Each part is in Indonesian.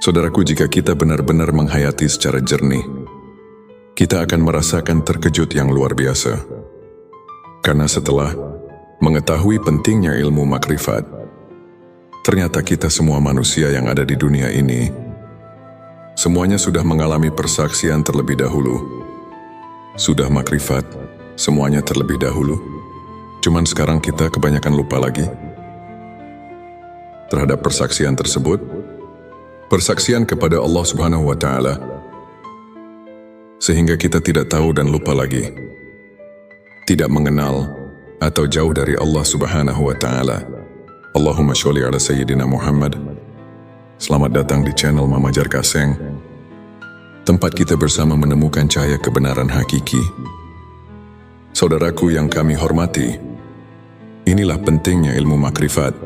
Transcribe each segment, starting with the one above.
Saudaraku, jika kita benar-benar menghayati secara jernih, kita akan merasakan terkejut yang luar biasa. Karena setelah mengetahui pentingnya ilmu makrifat, ternyata kita semua manusia yang ada di dunia ini, semuanya sudah mengalami persaksian terlebih dahulu. Sudah makrifat, semuanya terlebih dahulu. Cuman sekarang kita kebanyakan lupa lagi terhadap persaksian tersebut. Persaksian kepada Allah Subhanahu wa Ta'ala, sehingga kita tidak tahu dan lupa lagi, tidak mengenal atau jauh dari Allah Subhanahu wa Ta'ala. Allahumma sholli ala Sayyidina Muhammad. Selamat datang di channel Mama Jar Kaseng, tempat kita bersama menemukan cahaya kebenaran hakiki. Saudaraku yang kami hormati, inilah pentingnya ilmu makrifat.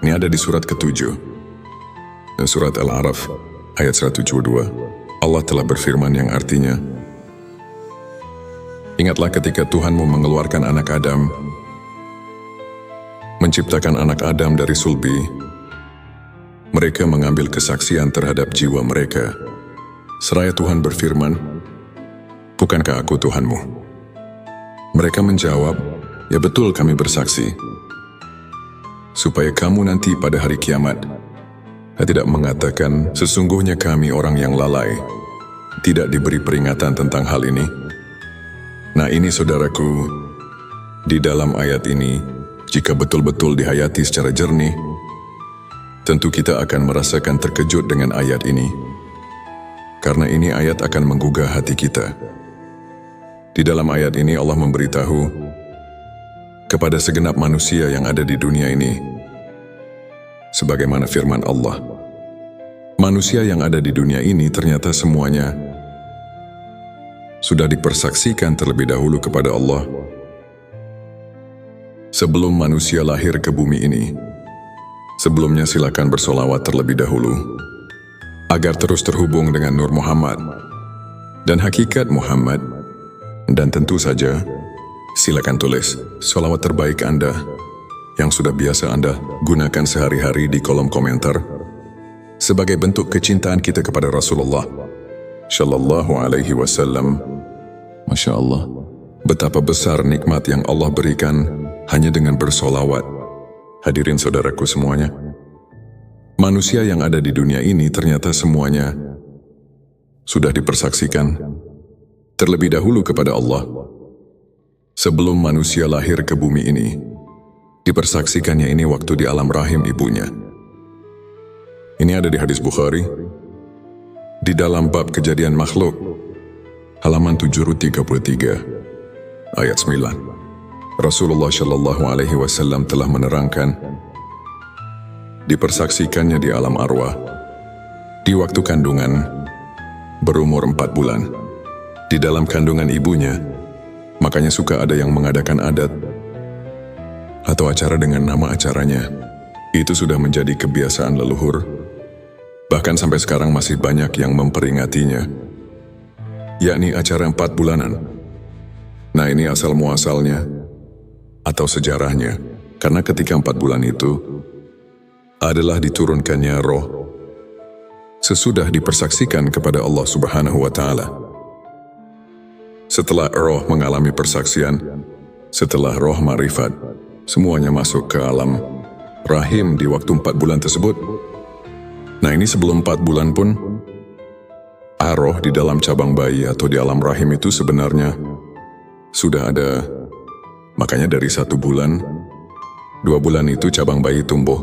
Ini ada di surat ke-7. Surat Al-A'raf ayat 172. Allah telah berfirman yang artinya, ingatlah ketika Tuhanmu mengeluarkan anak Adam, menciptakan anak Adam dari sulbi. Mereka mengambil kesaksian terhadap jiwa mereka. Seraya Tuhan berfirman, bukankah aku Tuhanmu? Mereka menjawab, ya betul kami bersaksi. Supaya kamu nanti pada hari kiamat tidak mengatakan, sesungguhnya kami orang yang lalai, tidak diberi peringatan tentang hal ini. Nah ini saudaraku, di dalam ayat ini, jika betul-betul dihayati secara jernih, tentu kita akan merasakan terkejut dengan ayat ini. Karena ini ayat akan menggugah hati kita. Di dalam ayat ini Allah memberitahu kepada segenap manusia yang ada di dunia ini, sebagaimana firman Allah, manusia yang ada di dunia ini ternyata semuanya sudah dipersaksikan terlebih dahulu kepada Allah. Sebelum manusia lahir ke bumi ini, sebelumnya silakan bersolawat terlebih dahulu, agar terus terhubung dengan Nur Muhammad dan hakikat Muhammad. Dan tentu saja, silakan tulis solawat terbaik Anda yang sudah biasa Anda gunakan sehari-hari di kolom komentar, sebagai bentuk kecintaan kita kepada Rasulullah Shallallahu Alaihi Wasallam. Masya Allah, betapa besar nikmat yang Allah berikan hanya dengan bersolawat. Hadirin saudaraku semuanya, manusia yang ada di dunia ini ternyata semuanya sudah dipersaksikan terlebih dahulu kepada Allah. Sebelum manusia lahir ke bumi ini, dipersaksikannya ini waktu di alam rahim ibunya. Ini ada di hadis Bukhari, di dalam bab kejadian makhluk, halaman 733, ayat 9. Rasulullah Shallallahu Alaihi Wasallam telah menerangkan, dipersaksikannya di alam arwah, di waktu kandungan, berumur 4 bulan, di dalam kandungan ibunya. Makanya suka ada yang mengadakan adat atau acara dengan nama acaranya. Itu sudah menjadi kebiasaan leluhur. Bahkan sampai sekarang masih banyak yang memperingatinya, yakni acara 4 bulanan. Nah ini asal muasalnya atau sejarahnya, karena ketika 4 bulan itu adalah diturunkannya roh sesudah dipersaksikan kepada Allah Subhanahu wa Ta'ala. Setelah roh mengalami persaksian, setelah roh marifat, semuanya masuk ke alam rahim di waktu 4 bulan tersebut. Nah ini sebelum 4 bulan pun, roh di dalam cabang bayi atau di alam rahim itu sebenarnya sudah ada. Makanya dari 1 bulan, 2 bulan itu cabang bayi tumbuh.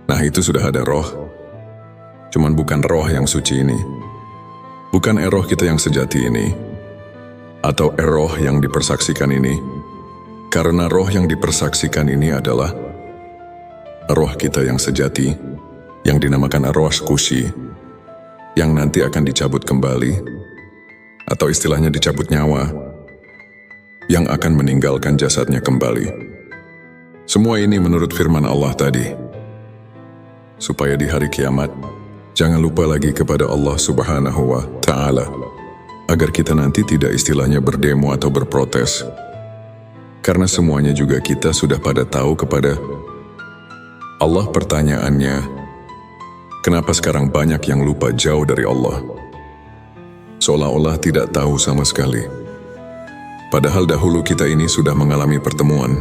Nah itu sudah ada roh. Cuman bukan roh yang suci ini, bukan roh kita yang sejati ini, atau roh yang dipersaksikan ini. Karena roh yang dipersaksikan ini adalah roh kita yang sejati, yang dinamakan arwah kusi, yang nanti akan dicabut kembali, atau istilahnya dicabut nyawa, yang akan meninggalkan jasadnya kembali. Semua ini menurut firman Allah tadi, supaya di hari kiamat, jangan lupa lagi kepada Allah Subhanahu wa Ta'ala, agar kita nanti tidak istilahnya berdemo atau berprotes. Karena semuanya juga kita sudah pada tahu kepada Allah. Pertanyaannya, Kenapa sekarang banyak yang lupa jauh dari Allah? Seolah-olah tidak tahu sama sekali. Padahal dahulu kita ini sudah mengalami pertemuan,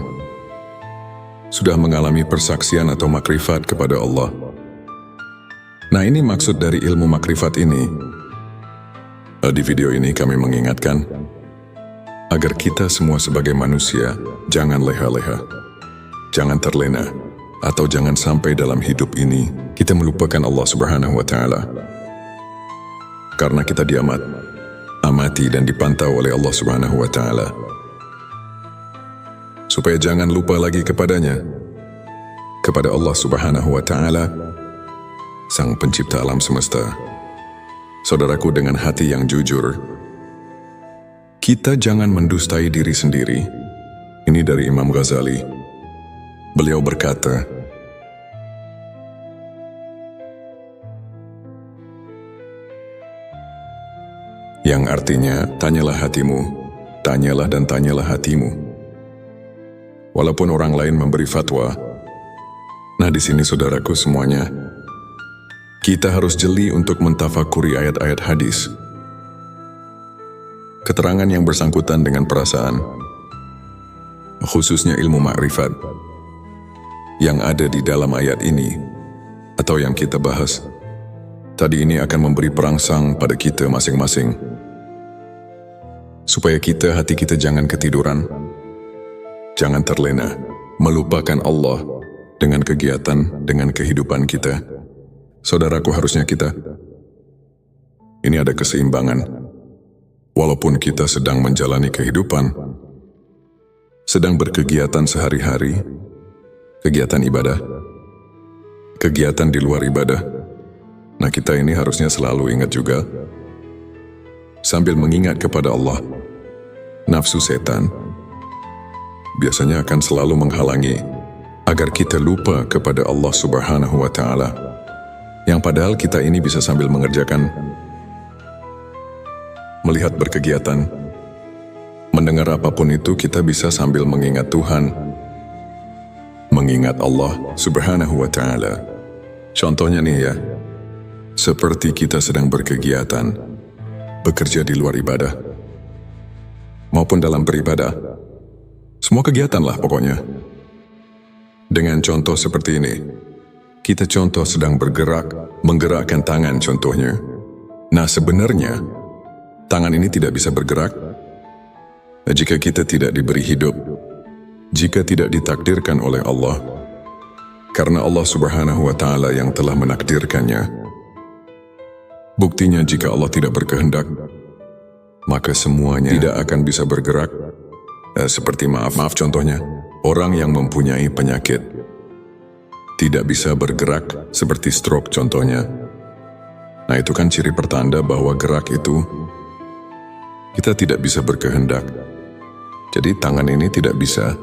sudah mengalami persaksian atau makrifat kepada Allah. Nah, ini maksud dari ilmu makrifat ini. Di video ini kami mengingatkan agar kita semua sebagai manusia jangan leha-leha, jangan terlena, atau jangan sampai dalam hidup ini kita melupakan Allah Subhanahu wa Ta'ala. Karena kita amati dan dipantau oleh Allah Subhanahu wa Ta'ala. Supaya jangan lupa lagi kepadanya, kepada Allah Subhanahu wa Ta'ala, Sang Pencipta alam semesta. Saudaraku, dengan hati yang jujur, kita jangan mendustai diri sendiri. Ini dari Imam Ghazali. Beliau berkata, yang artinya, tanyalah hatimu, tanyalah dan tanyalah hatimu. Walaupun orang lain memberi fatwa, nah di sini saudaraku semuanya, kita harus jeli untuk mentafakuri ayat-ayat hadis. Keterangan yang bersangkutan dengan perasaan, khususnya ilmu makrifat, yang ada di dalam ayat ini, atau yang kita bahas, tadi ini akan memberi perangsang pada kita masing-masing. Supaya hati kita jangan ketiduran, jangan terlena, melupakan Allah dengan kegiatan, dengan kehidupan kita. Saudaraku, harusnya ini ada keseimbangan. Walaupun kita sedang menjalani kehidupan, sedang berkegiatan sehari-hari, kegiatan ibadah, kegiatan di luar ibadah. Nah, kita ini harusnya selalu ingat juga, sambil mengingat kepada Allah. Nafsu setan biasanya akan selalu menghalangi agar kita lupa kepada Allah Subhanahu wa Ta'ala, yang padahal kita ini bisa sambil mengerjakan, melihat berkegiatan, mendengar apapun itu, kita bisa sambil mengingat Tuhan, mengingat Allah Subhanahu wa Ta'ala. Contohnya nih ya, seperti kita sedang berkegiatan, bekerja di luar ibadah, maupun dalam beribadah, semua kegiatan lah pokoknya. Dengan contoh seperti ini, kita contoh sedang bergerak, menggerakkan tangan contohnya. Nah, sebenarnya tangan ini tidak bisa bergerak jika kita tidak diberi hidup, jika tidak ditakdirkan oleh Allah, karena Allah Subhanahu wa Ta'ala yang telah menakdirkannya. Buktinya, jika Allah tidak berkehendak, maka semuanya tidak akan bisa bergerak. Seperti maaf contohnya, orang yang mempunyai penyakit tidak bisa bergerak, seperti stroke contohnya. Nah, itu kan ciri pertanda bahwa gerak itu kita tidak bisa berkehendak. Jadi tangan ini tidak bisa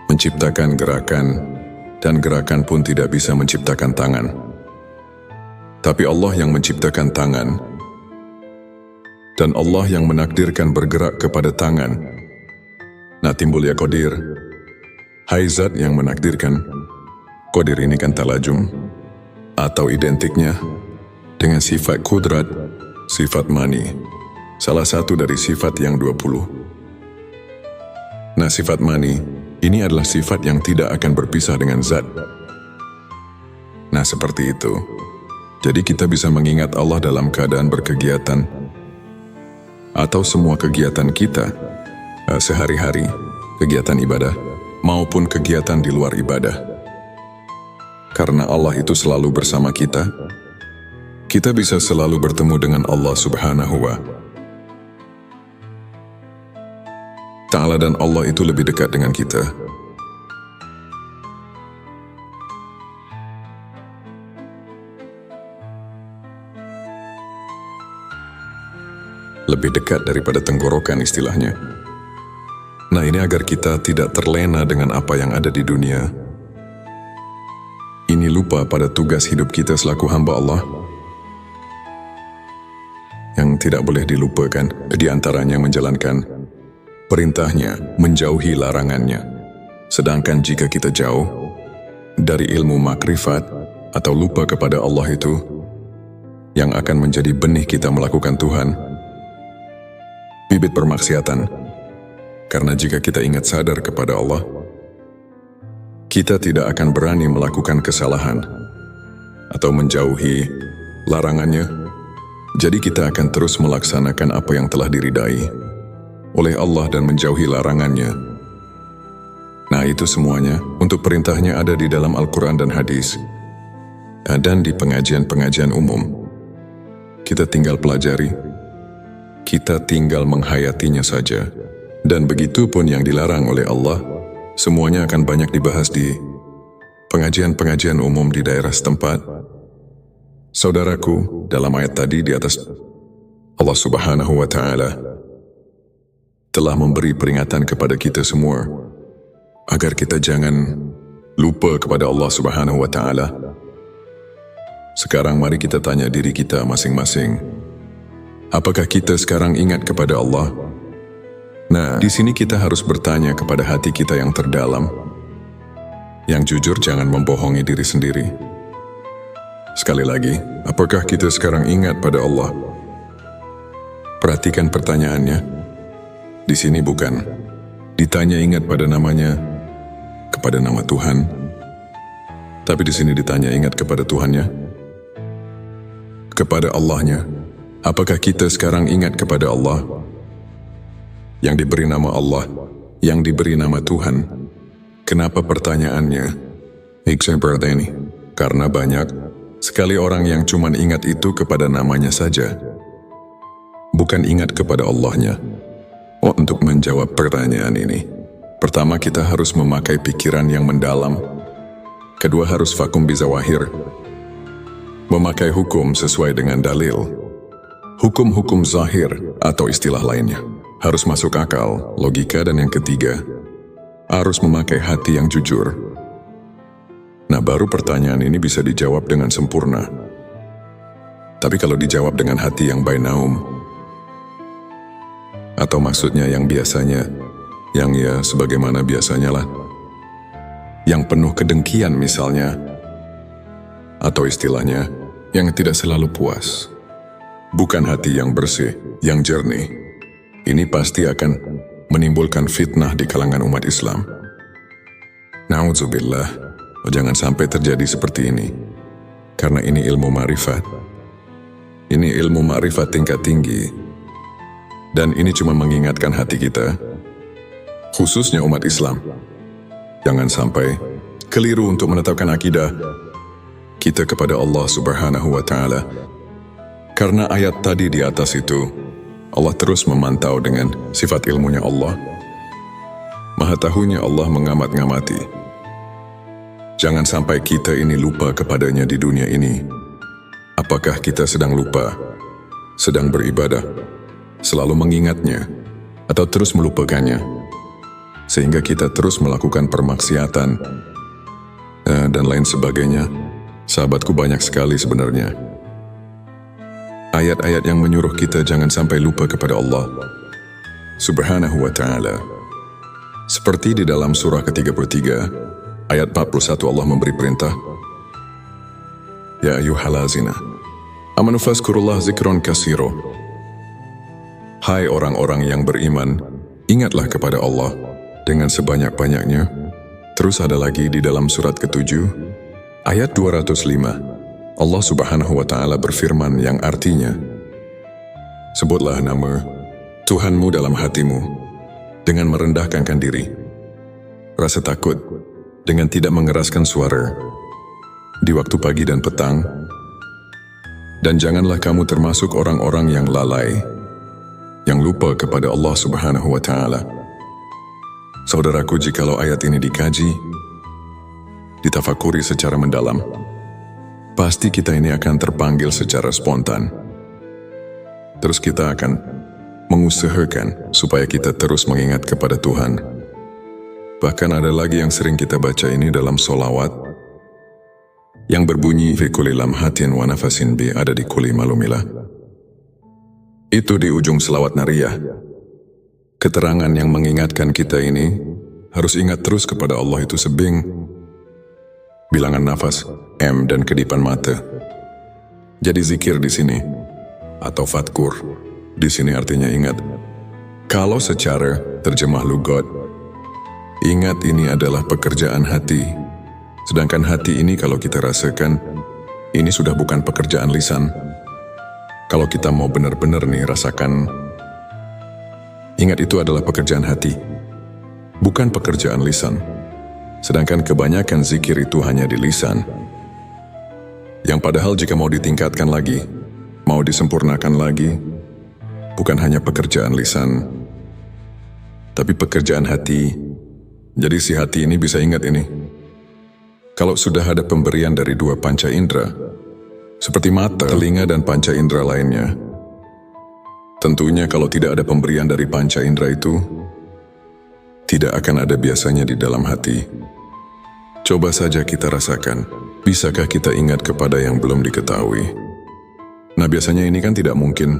menciptakan gerakan, dan gerakan pun tidak bisa menciptakan tangan. Tapi Allah yang menciptakan tangan, dan Allah yang menakdirkan bergerak kepada tangan. Nah, timbul ya qadir. Hai Zat yang menakdirkan. Qadir ini kan talajum, atau identiknya dengan sifat kudrat, sifat mani, salah satu dari sifat yang 20. Nah, sifat mani ini adalah sifat yang tidak akan berpisah dengan Zat. Nah, seperti itu. Jadi kita bisa mengingat Allah dalam keadaan berkegiatan, atau semua kegiatan kita sehari-hari, kegiatan ibadah maupun kegiatan di luar ibadah. Karena Allah itu selalu bersama kita bisa selalu bertemu dengan Allah Subhanahu wa Ta'ala, dan Allah itu lebih dekat dengan kita. Lebih dekat daripada tenggorokan istilahnya. Nah, ini agar kita tidak terlena dengan apa yang ada di dunia. Ini lupa pada tugas hidup kita selaku hamba Allah. Yang tidak boleh dilupakan, di antaranya menjalankan perintahnya, menjauhi larangannya. Sedangkan jika kita jauh dari ilmu makrifat, atau lupa kepada Allah itu yang akan menjadi benih kita melakukan Tuhan, bibit permaksiatan. Karena jika kita ingat sadar kepada Allah, kita tidak akan berani melakukan kesalahan atau menjauhi larangannya. Jadi kita akan terus melaksanakan apa yang telah diridai oleh Allah dan menjauhi larangannya. Nah, itu semuanya untuk perintahnya ada di dalam Al-Quran dan hadis, dan di pengajian-pengajian umum. Kita tinggal pelajari, kita tinggal menghayatinya saja. Dan begitu pun yang dilarang oleh Allah, semuanya akan banyak dibahas di pengajian-pengajian umum di daerah setempat. Saudaraku, dalam ayat tadi di atas, Allah Subhanahu wa Ta'ala telah memberi peringatan kepada kita semua agar kita jangan lupa kepada Allah Subhanahu wa Ta'ala. Sekarang mari kita tanya diri kita masing-masing, apakah kita sekarang ingat kepada Allah? Nah, di sini kita harus bertanya kepada hati kita yang terdalam. Yang jujur, jangan membohongi diri sendiri. Sekali lagi, apakah kita sekarang ingat pada Allah? Perhatikan pertanyaannya. Di sini bukan ditanya ingat pada namanya, kepada nama Tuhan, tapi di sini ditanya ingat kepada Tuhannya, kepada Allahnya. Apakah kita sekarang ingat kepada Allah? Yang diberi nama Allah, yang diberi nama Tuhan. Kenapa pertanyaannya seperti ini? Karena banyak sekali orang yang cuma ingat itu kepada namanya saja, bukan ingat kepada Allahnya. Untuk menjawab pertanyaan ini, pertama kita harus memakai pikiran yang mendalam. Kedua harus vakum bizawahir, memakai hukum sesuai dengan dalil. Hukum-hukum zahir atau istilah lainnya harus masuk akal, logika, dan yang ketiga, harus memakai hati yang jujur. Nah, baru pertanyaan ini bisa dijawab dengan sempurna. Tapi kalau dijawab dengan hati yang bainaum, atau maksudnya yang biasanya, yang ya sebagaimana biasanya lah, yang penuh kedengkian misalnya, atau istilahnya, yang tidak selalu puas, bukan hati yang bersih, yang jernih, ini pasti akan menimbulkan fitnah di kalangan umat Islam. Na'udzubillah, jangan sampai terjadi seperti ini. Karena ini ilmu ma'rifat. Ini ilmu ma'rifat tingkat tinggi. Dan ini cuma mengingatkan hati kita, khususnya umat Islam. Jangan sampai keliru untuk menetapkan akidah kita kepada Allah Subhanahu wa Ta'ala. Karena ayat tadi di atas itu, Allah terus memantau dengan sifat ilmunya Allah. Maha tahunya Allah mengamat-ngamati. Jangan sampai kita ini lupa kepadanya di dunia ini. Apakah kita sedang lupa, sedang beribadah, selalu mengingatnya, atau terus melupakannya, sehingga kita terus melakukan permaksiatan, dan lain sebagainya. Sahabatku, banyak sekali sebenarnya ayat-ayat yang menyuruh kita jangan sampai lupa kepada Allah Subhanahu wa Ta'ala. Seperti di dalam surah ke-33, ayat 41, Allah memberi perintah, Ya ayyuhallazina amanu fazkurullah zikron kasiro. Hai orang-orang yang beriman, ingatlah kepada Allah dengan sebanyak-banyaknya. Terus ada lagi di dalam surat ke-7, ayat 205, Allah Subhanahu wa Ta'ala berfirman yang artinya, sebutlah nama Tuhanmu dalam hatimu dengan merendahkan diri, rasa takut dengan tidak mengeraskan suara di waktu pagi dan petang, dan janganlah kamu termasuk orang-orang yang lalai, yang lupa kepada Allah Subhanahu wa Ta'ala. Saudaraku, jikalau ayat ini dikaji, ditafakuri secara mendalam, pasti kita ini akan terpanggil secara spontan. Terus kita akan mengusahakan supaya kita terus mengingat kepada Tuhan. Bahkan ada lagi yang sering kita baca ini dalam solawat, yang berbunyi, fi kulli lamhatin wa nafasin bi, ada di kulli malumilah. Itu di ujung selawat nariyah. Keterangan yang mengingatkan kita ini harus ingat terus kepada Allah itu sebing bilangan nafas, M, dan kedipan mata. Jadi zikir di sini, atau fatkur, di sini artinya ingat. Kalau secara terjemah lugat, ingat ini adalah pekerjaan hati. Sedangkan hati ini kalau kita rasakan, ini sudah bukan pekerjaan lisan. Kalau kita mau benar-benar nih rasakan, ingat itu adalah pekerjaan hati, bukan pekerjaan lisan. Sedangkan kebanyakan zikir itu hanya di lisan. Yang padahal jika mau ditingkatkan lagi, mau disempurnakan lagi, bukan hanya pekerjaan lisan, tapi pekerjaan hati. Jadi si hati ini bisa ingat ini. Kalau sudah ada pemberian dari dua panca indera, seperti mata, telinga, dan panca indera lainnya, tentunya kalau tidak ada pemberian dari panca indera itu, tidak akan ada biasanya di dalam hati. Coba saja kita rasakan, bisakah kita ingat kepada yang belum diketahui? Nah biasanya ini kan tidak mungkin.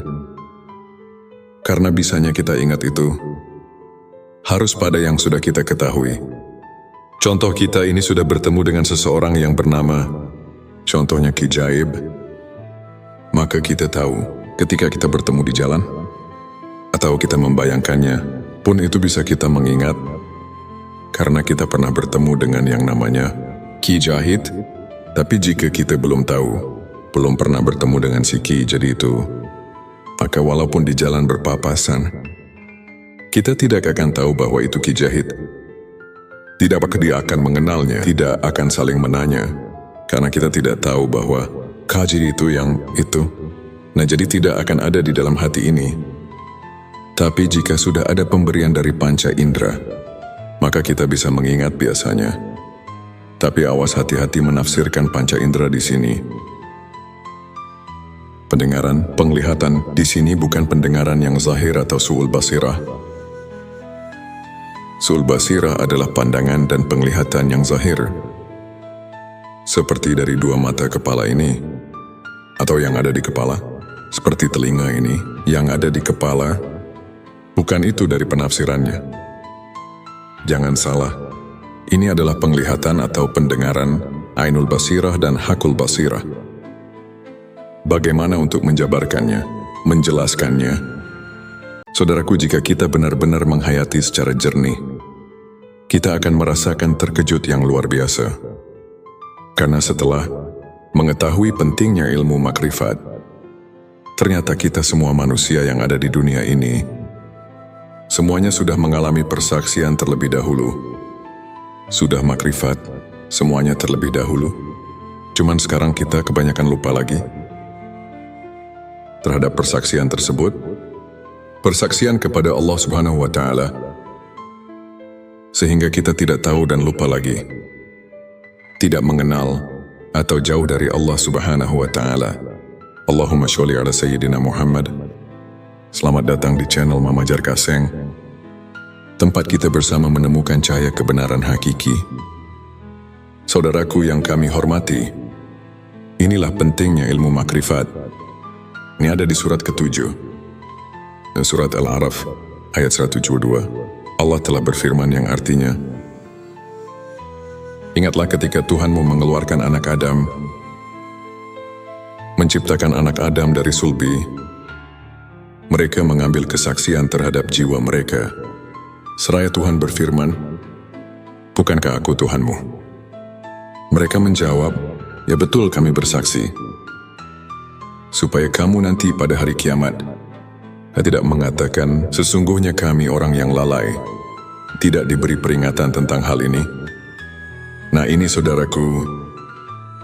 Karena bisanya kita ingat itu harus pada yang sudah kita ketahui. Contoh kita ini sudah bertemu dengan seseorang yang bernama, contohnya Ki Jaib. Maka kita tahu ketika kita bertemu di jalan, atau kita membayangkannya, pun itu bisa kita mengingat, karena kita pernah bertemu dengan yang namanya Ki Jahid. Tapi jika kita belum tahu, belum pernah bertemu dengan si Ki jadi itu, maka walaupun di jalan berpapasan, kita tidak akan tahu bahwa itu Ki Jahid. Tidak apakah dia akan mengenalnya, tidak akan saling menanya, karena kita tidak tahu bahwa Kaji itu yang itu. Nah jadi tidak akan ada di dalam hati ini. Tapi jika sudah ada pemberian dari panca indera, maka kita bisa mengingat biasanya. Tapi awas hati-hati menafsirkan panca indera di sini. Pendengaran, penglihatan di sini bukan pendengaran yang zahir atau su'ul basirah. Su'ul basirah adalah pandangan dan penglihatan yang zahir. Seperti dari dua mata kepala ini, atau yang ada di kepala. Seperti telinga ini, yang ada di kepala. Bukan itu dari penafsirannya. Jangan salah, ini adalah penglihatan atau pendengaran, ainul basirah dan hakul basirah. Bagaimana untuk menjabarkannya, menjelaskannya? Saudaraku, jika kita benar-benar menghayati secara jernih, kita akan merasakan terkejut yang luar biasa. Karena setelah mengetahui pentingnya ilmu makrifat, ternyata kita semua manusia yang ada di dunia ini, semuanya sudah mengalami persaksian terlebih dahulu. Sudah makrifat, semuanya terlebih dahulu. Cuman sekarang kita kebanyakan lupa lagi terhadap persaksian tersebut. Persaksian kepada Allah Subhanahu wa Ta'ala, sehingga kita tidak tahu dan lupa lagi, tidak mengenal atau jauh dari Allah Subhanahu wa Ta'ala. Allahumma sholli ala Sayyidina Muhammad. Selamat datang di channel Mama Jar Kaseng, tempat kita bersama menemukan cahaya kebenaran hakiki. Saudaraku yang kami hormati, inilah pentingnya ilmu makrifat. Ini ada di surat ke-7, surat Al-A'raf, ayat 172. Allah telah berfirman yang artinya, ingatlah ketika Tuhanmu mengeluarkan anak Adam, menciptakan anak Adam dari sulbi. Mereka mengambil kesaksian terhadap jiwa mereka. Seraya Tuhan berfirman, bukankah aku Tuhanmu? Mereka menjawab, ya betul kami bersaksi. Supaya kamu nanti pada hari kiamat tidak mengatakan, sesungguhnya kami orang yang lalai, tidak diberi peringatan tentang hal ini. Nah ini saudaraku,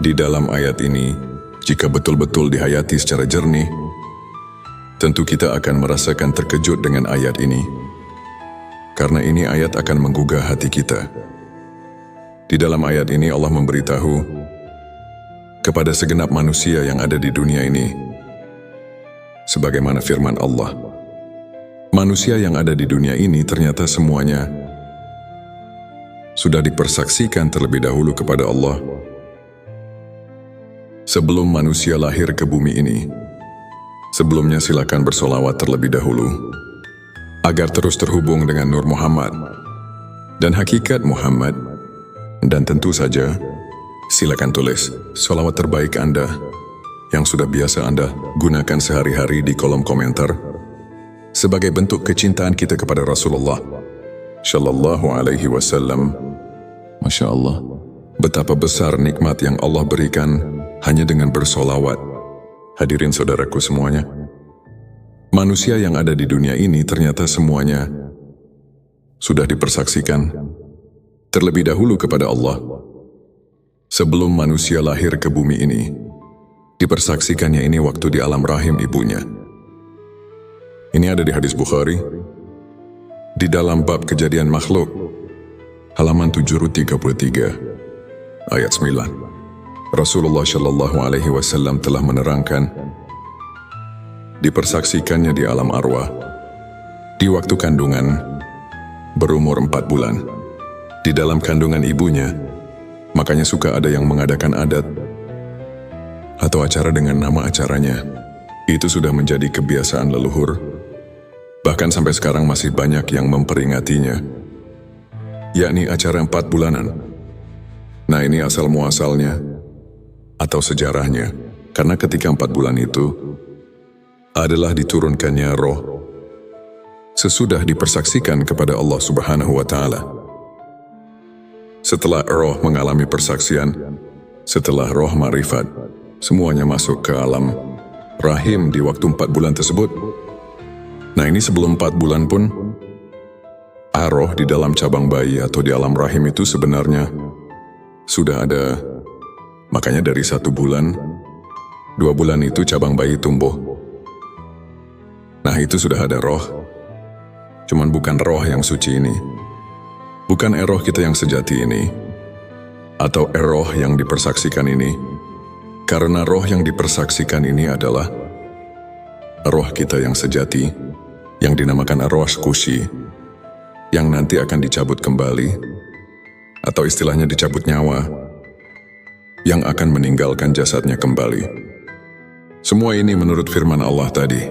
di dalam ayat ini, jika betul-betul dihayati secara jernih, tentu kita akan merasakan terkejut dengan ayat ini. Karena ini ayat akan menggugah hati kita. Di dalam ayat ini Allah memberitahu kepada segenap manusia yang ada di dunia ini, sebagaimana firman Allah, manusia yang ada di dunia ini ternyata semuanya sudah dipersaksikan terlebih dahulu kepada Allah. Sebelum manusia lahir ke bumi ini, sebelumnya silakan bersolawat terlebih dahulu, agar terus terhubung dengan Nur Muhammad dan hakikat Muhammad. Dan tentu saja, Silakan tulis sholawat terbaik Anda yang sudah biasa Anda gunakan sehari-hari di kolom komentar sebagai bentuk kecintaan kita kepada Rasulullah Shallallahu Alaihi Wasallam. Masya Allah, betapa besar nikmat yang Allah berikan hanya dengan bersolawat. Hadirin saudaraku semuanya, manusia yang ada di dunia ini ternyata semuanya sudah dipersaksikan terlebih dahulu kepada Allah. Sebelum manusia lahir ke bumi ini, dipersaksikannya ini waktu di alam rahim ibunya. Ini ada di hadis Bukhari, di dalam bab kejadian makhluk, halaman 733, ayat 9. Rasulullah Shallallahu Alaihi Wasallam telah menerangkan, dipersaksikannya di alam arwah, di waktu kandungan, berumur 4 bulan, di dalam kandungan ibunya. Makanya suka ada yang mengadakan adat atau acara dengan nama acaranya. Itu sudah menjadi kebiasaan leluhur. Bahkan sampai sekarang masih banyak yang memperingatinya, yakni acara 4 bulanan. Nah, ini asal muasalnya atau sejarahnya, karena ketika 4 bulan itu adalah diturunkannya roh sesudah dipersaksikan kepada Allah Subhanahu wa Ta'ala. Setelah roh mengalami persaksian, setelah roh ma'rifat, semuanya masuk ke alam rahim di waktu 4 bulan tersebut. Nah, ini sebelum 4 bulan pun, roh di dalam cabang bayi atau di alam rahim itu sebenarnya sudah ada. Makanya dari 1 bulan, 2 bulan itu cabang bayi tumbuh. Nah, itu sudah ada roh. Cuman bukan roh yang suci ini. Bukan roh kita yang sejati ini, atau roh yang dipersaksikan ini, karena roh yang dipersaksikan ini adalah roh kita yang sejati, yang dinamakan arwah kusi, yang nanti akan dicabut kembali, atau istilahnya dicabut nyawa, yang akan meninggalkan jasadnya kembali. Semua ini menurut firman Allah tadi,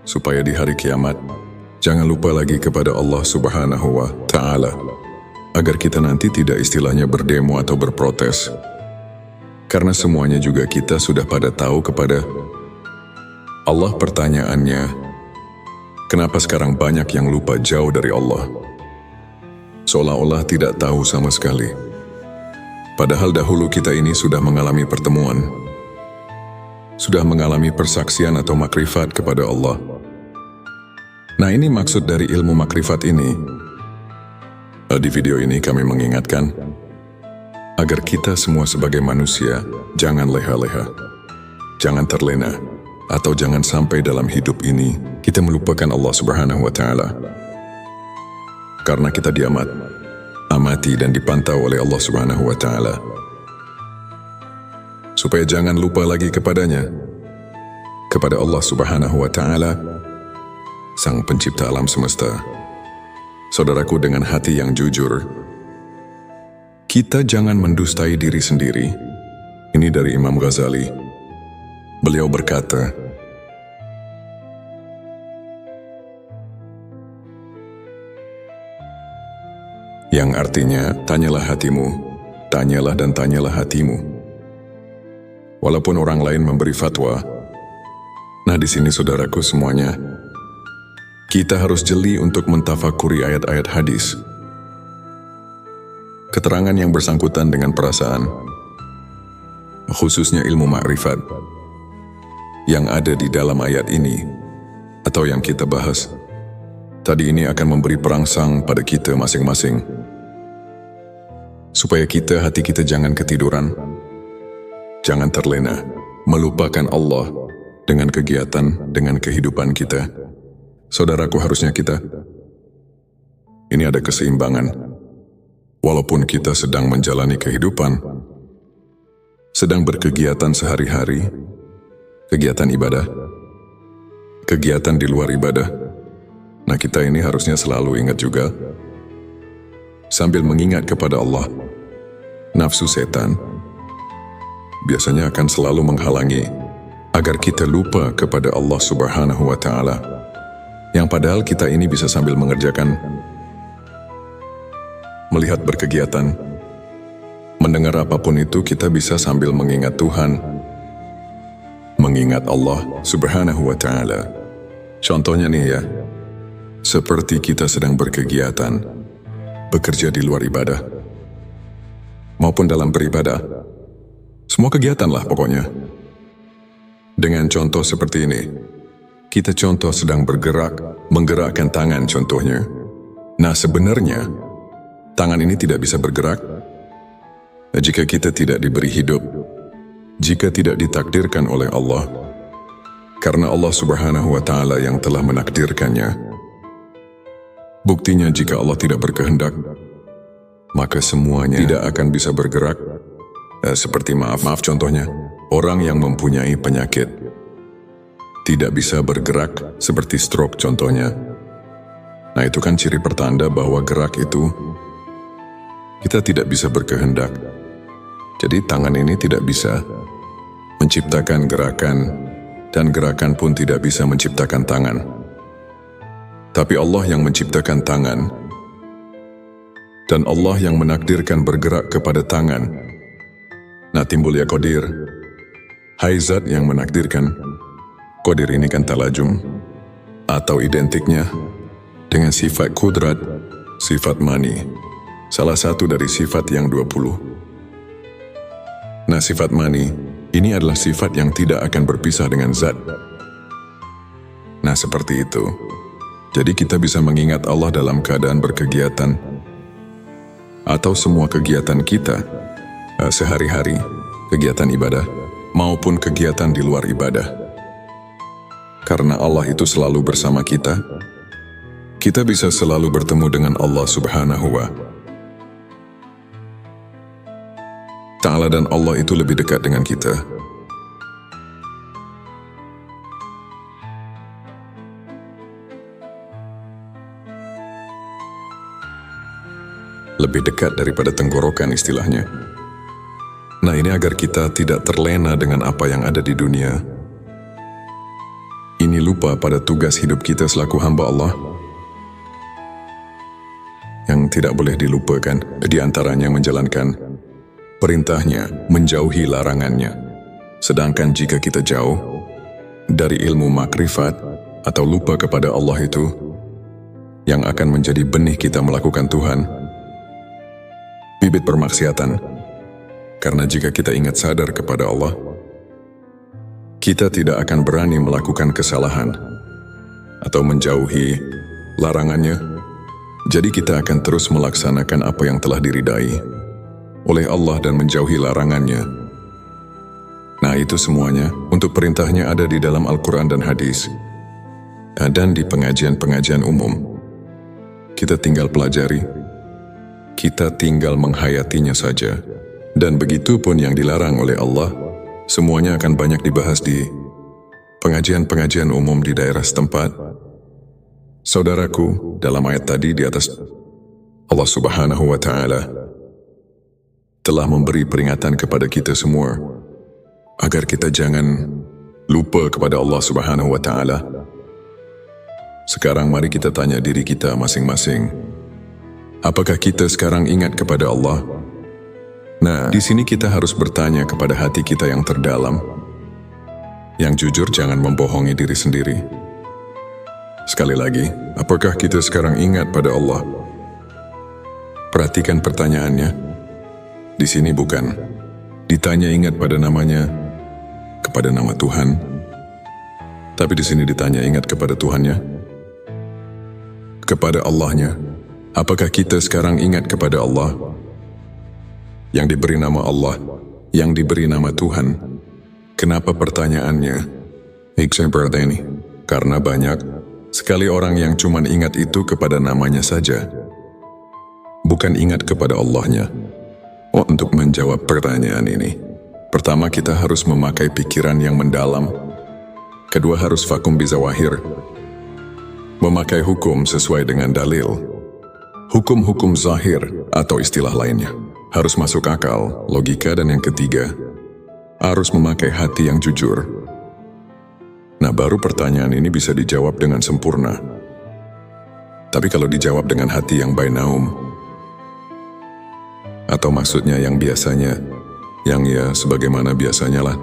supaya di hari kiamat, jangan lupa lagi kepada Allah Subhanahu wa Ta'ala, agar kita nanti tidak istilahnya berdemo atau berprotes. Karena semuanya juga kita sudah pada tahu kepada Allah. Pertanyaannya, kenapa sekarang banyak yang lupa jauh dari Allah? Seolah-olah tidak tahu sama sekali. Padahal dahulu kita ini sudah mengalami pertemuan, sudah mengalami persaksian atau makrifat kepada Allah. Nah, ini maksud dari ilmu makrifat ini. Di video ini kami mengingatkan agar kita semua sebagai manusia jangan leha-leha, jangan terlena, atau jangan sampai dalam hidup ini kita melupakan Allah Subhanahu wa Ta'ala. Karena kita amati dan dipantau oleh Allah Subhanahu wa Ta'ala. Supaya jangan lupa lagi kepadanya, kepada Allah Subhanahu wa Ta'ala, Sang Pencipta alam semesta. Saudaraku, dengan hati yang jujur, kita jangan mendustai diri sendiri. Ini dari Imam Ghazali. Beliau berkata, yang artinya, tanyalah hatimu, tanyalah dan tanyalah hatimu. Walaupun orang lain memberi fatwa, nah di sini saudaraku semuanya, kita harus jeli untuk mentafakuri ayat-ayat hadis. Keterangan yang bersangkutan dengan perasaan, khususnya ilmu makrifat, yang ada di dalam ayat ini, atau yang kita bahas, tadi ini akan memberi perangsang pada kita masing-masing. Supaya hati kita jangan ketiduran, jangan terlena, melupakan Allah dengan kegiatan, dengan kehidupan kita. Saudaraku, harusnya ini ada keseimbangan. Walaupun kita sedang menjalani kehidupan, sedang berkegiatan sehari-hari, kegiatan ibadah, kegiatan di luar ibadah. Nah, kita ini harusnya selalu ingat juga, sambil mengingat kepada Allah. Nafsu setan biasanya akan selalu menghalangi agar kita lupa kepada Allah Subhanahu wa Ta'ala. Yang padahal kita ini bisa sambil mengerjakan, melihat berkegiatan, Mendengar apapun itu kita bisa sambil mengingat Tuhan, mengingat Allah Subhanahu wa Ta'ala. Contohnya nih ya, seperti kita sedang berkegiatan, bekerja di luar ibadah, maupun dalam beribadah. Semua kegiatan lah pokoknya. Dengan contoh seperti ini, kita contoh sedang bergerak, menggerakkan tangan contohnya. Nah sebenarnya, tangan ini tidak bisa bergerak jika kita tidak diberi hidup, jika tidak ditakdirkan oleh Allah, karena Allah Subhanahu wa Ta'ala yang telah menakdirkannya. Buktinya jika Allah tidak berkehendak, maka semuanya tidak akan bisa bergerak. Seperti maaf contohnya, orang yang mempunyai penyakit tidak bisa bergerak seperti stroke contohnya. Nah itu kan ciri pertanda bahwa gerak itu kita tidak bisa berkehendak. Jadi tangan ini tidak bisa menciptakan gerakan, dan gerakan pun tidak bisa menciptakan tangan. Tapi Allah yang menciptakan tangan, dan Allah yang menakdirkan bergerak kepada tangan. Nah timbul ya qadir. Hai zat yang menakdirkan. Qadir ini kan talajum, atau identiknya dengan sifat kudrat, sifat mani, salah satu dari sifat yang 20. Nah sifat mani, ini adalah sifat yang tidak akan berpisah dengan zat. Nah seperti itu. Jadi kita bisa mengingat Allah dalam keadaan berkegiatan, atau semua kegiatan kita, sehari-hari, kegiatan ibadah, maupun kegiatan di luar ibadah. Karena Allah itu selalu bersama kita bisa selalu bertemu dengan Allah Subhanahu wa Ta'ala, dan Allah itu lebih dekat dengan kita. Lebih dekat daripada tenggorokan istilahnya. Nah ini agar kita tidak terlena dengan apa yang ada di dunia. Ini lupa pada tugas hidup kita selaku hamba Allah, yang tidak boleh dilupakan, di antaranya menjalankan perintahnya, menjauhi larangannya. Sedangkan jika kita jauh dari ilmu makrifat atau lupa kepada Allah itu, yang akan menjadi benih kita melakukan Tuhan, bibit permaksiatan. Karena jika kita ingat sadar kepada Allah, kita tidak akan berani melakukan kesalahan atau menjauhi larangannya. Jadi kita akan terus melaksanakan apa yang telah diridai oleh Allah dan menjauhi larangannya. Nah itu semuanya untuk perintahnya ada di dalam Al-Quran dan hadis, dan di pengajian-pengajian umum. Kita tinggal pelajari, kita tinggal menghayatinya saja. Dan begitu pun yang dilarang oleh Allah, semuanya akan banyak dibahas di pengajian-pengajian umum di daerah setempat. Saudaraku, dalam ayat tadi di atas, Allah Subhanahu wa Ta'ala telah memberi peringatan kepada kita semua agar kita jangan lupa kepada Allah Subhanahu wa Ta'ala. Sekarang mari kita tanya diri kita masing-masing, apakah kita sekarang ingat kepada Allah? Nah, di sini kita harus bertanya kepada hati kita yang terdalam. Yang jujur, jangan membohongi diri sendiri. Sekali lagi, apakah kita sekarang ingat pada Allah? Perhatikan pertanyaannya. Di sini bukan ditanya ingat pada namanya, kepada nama Tuhan. Tapi di sini ditanya ingat kepada Tuhannya, kepada Allahnya. Apakah kita sekarang ingat kepada Allah? Yang diberi nama Allah, yang diberi nama Tuhan. Kenapa pertanyaannya seperti ini? Karena banyak sekali orang yang cuma ingat itu kepada namanya saja, bukan ingat kepada Allahnya. Untuk menjawab pertanyaan ini, pertama kita harus memakai pikiran yang mendalam. Kedua harus vakum bizawahir, memakai hukum sesuai dengan dalil. Hukum-hukum zahir atau istilah lainnya harus masuk akal, logika, dan yang ketiga, harus memakai hati yang jujur. Nah, baru pertanyaan ini bisa dijawab dengan sempurna. Tapi kalau dijawab dengan hati yang bainaum, Atau maksudnya yang biasanya, yang ya sebagaimana biasanya lah.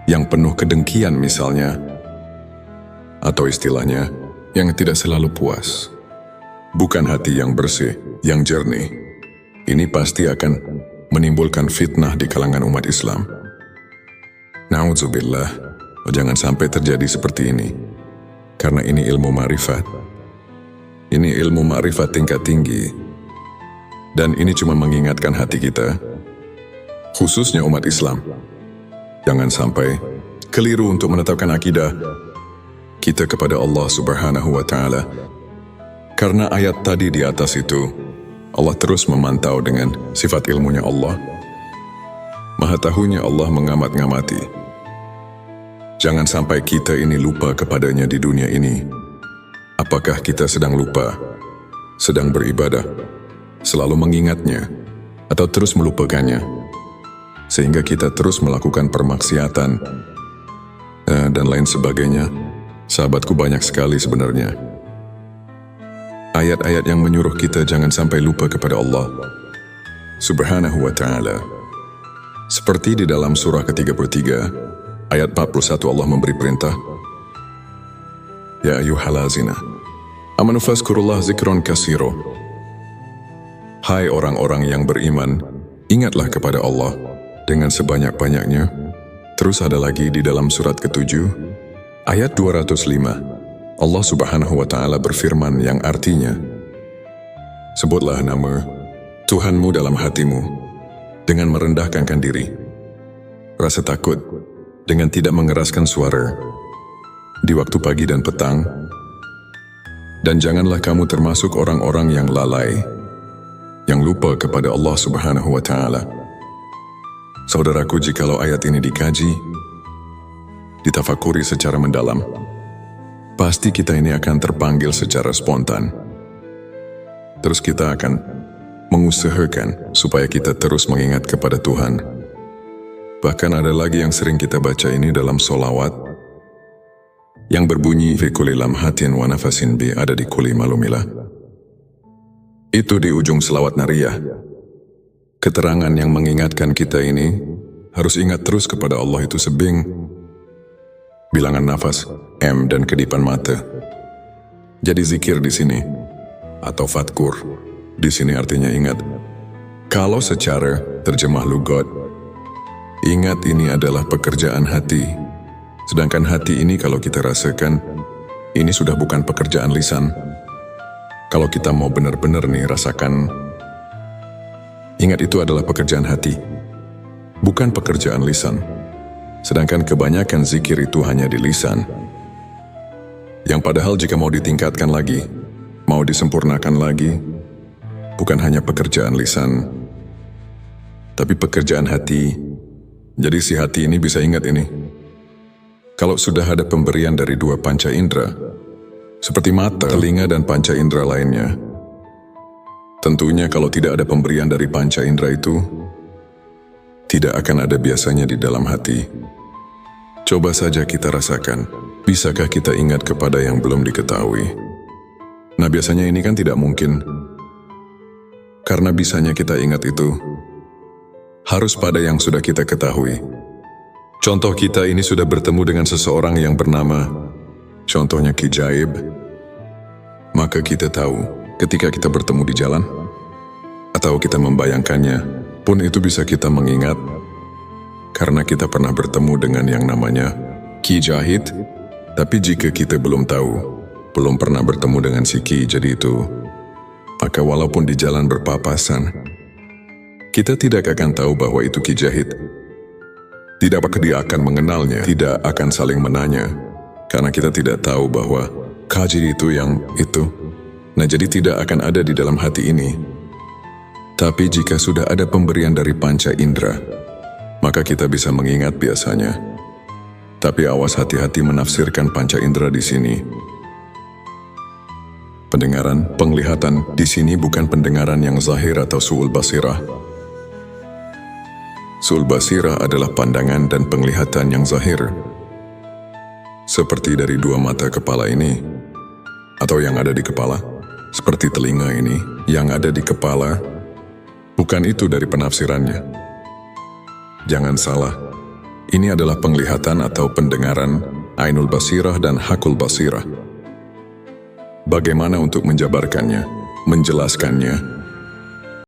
Yang penuh kedengkian misalnya. Atau istilahnya, yang tidak selalu puas. Bukan hati yang bersih, yang jernih. Ini pasti akan menimbulkan fitnah di kalangan umat Islam. Na'udzubillah, jangan sampai terjadi seperti ini. Karena ini ilmu ma'rifat. Ini ilmu ma'rifat tingkat tinggi. Dan ini cuma mengingatkan hati kita, khususnya umat Islam. Jangan sampai keliru untuk menetapkan akidah kita kepada Allah Subhanahu wa Ta'ala. Karena ayat tadi di atas itu, Allah terus memantau dengan sifat ilmunya Allah. Maha tahunya Allah mengamat-ngamati. Jangan sampai kita ini lupa kepadanya di dunia ini. Apakah kita sedang lupa, sedang beribadah, selalu mengingatnya, atau terus melupakannya, sehingga kita terus melakukan permaksiatan, dan lain sebagainya. Sahabatku, banyak sekali sebenarnya ayat-ayat yang menyuruh kita jangan sampai lupa kepada Allah Subhanahu wa Ta'ala. Seperti di dalam surah ke-33, ayat 41 Allah memberi perintah, Ya ayyuhallazina amanu fazkurullah zikron kasiro. Hai orang-orang yang beriman, ingatlah kepada Allah dengan sebanyak-banyaknya. Terus ada lagi di dalam surat ke-7, ayat 205, Allah Subhanahu wa Ta'ala berfirman yang artinya, sebutlah nama Tuhanmu dalam hatimu dengan merendahkan diri, rasa takut dengan tidak mengeraskan suara di waktu pagi dan petang, dan janganlah kamu termasuk orang-orang yang lalai, yang lupa kepada Allah Subhanahu wa Ta'ala. Saudaraku, jikalau ayat ini dikaji, ditafakuri secara mendalam, pasti kita ini akan terpanggil secara spontan. Terus kita akan mengusahakan supaya kita terus mengingat kepada Tuhan. Bahkan ada lagi yang sering kita baca ini dalam solawat, yang berbunyi, fi kulli lamhatin wa nafasin bi ada di kulli malumilah. Itu di ujung selawat nariyah. Keterangan yang mengingatkan kita ini harus ingat terus kepada Allah itu sebing bilangan nafas, M, dan kedipan mata. Jadi zikir di sini, atau fatkur, di sini artinya ingat. Kalau secara terjemah lugat, ingat ini adalah pekerjaan hati. Sedangkan hati ini kalau kita rasakan, ini sudah bukan pekerjaan lisan. Kalau kita mau benar-benar nih rasakan, ingat itu adalah pekerjaan hati, bukan pekerjaan lisan. Sedangkan kebanyakan zikir itu hanya di lisan. Yang padahal jika mau ditingkatkan lagi, mau disempurnakan lagi, bukan hanya pekerjaan lisan, tapi pekerjaan hati. Jadi si hati ini bisa ingat ini. Kalau sudah ada pemberian dari dua panca indera, seperti mata, telinga, dan panca indera lainnya, tentunya kalau tidak ada pemberian dari panca indera itu, tidak akan ada biasanya di dalam hati. Coba saja kita rasakan, bisakah kita ingat kepada yang belum diketahui? Nah, biasanya ini kan tidak mungkin. Karena bisanya kita ingat itu harus pada yang sudah kita ketahui. Contoh, kita ini sudah bertemu dengan seseorang yang bernama, contohnya Ki Jaib. Maka kita tahu ketika kita bertemu di jalan, atau kita membayangkannya, pun itu bisa kita mengingat, karena kita pernah bertemu dengan yang namanya Ki Jahid. Tapi jika kita belum tahu, belum pernah bertemu dengan si Ki jadi itu, maka walaupun di jalan berpapasan, kita tidak akan tahu bahwa itu Ki Jahid. Tidak apakah dia akan mengenalnya, tidak akan saling menanya, karena kita tidak tahu bahwa Kaji itu yang itu. Nah, jadi tidak akan ada di dalam hati ini. Tapi jika sudah ada pemberian dari panca indera, maka kita bisa mengingat biasanya. Tapi awas, hati-hati menafsirkan panca indera di sini. Pendengaran, penglihatan di sini bukan pendengaran yang zahir atau su'ul basirah. Su'ul basirah adalah pandangan dan penglihatan yang zahir, seperti dari dua mata kepala ini, atau yang ada di kepala, seperti telinga ini, yang ada di kepala, Bukan itu dari penafsirannya. Jangan salah, ini adalah penglihatan atau pendengaran Ainul Basirah dan Hakul Basirah. Bagaimana untuk menjabarkannya, menjelaskannya,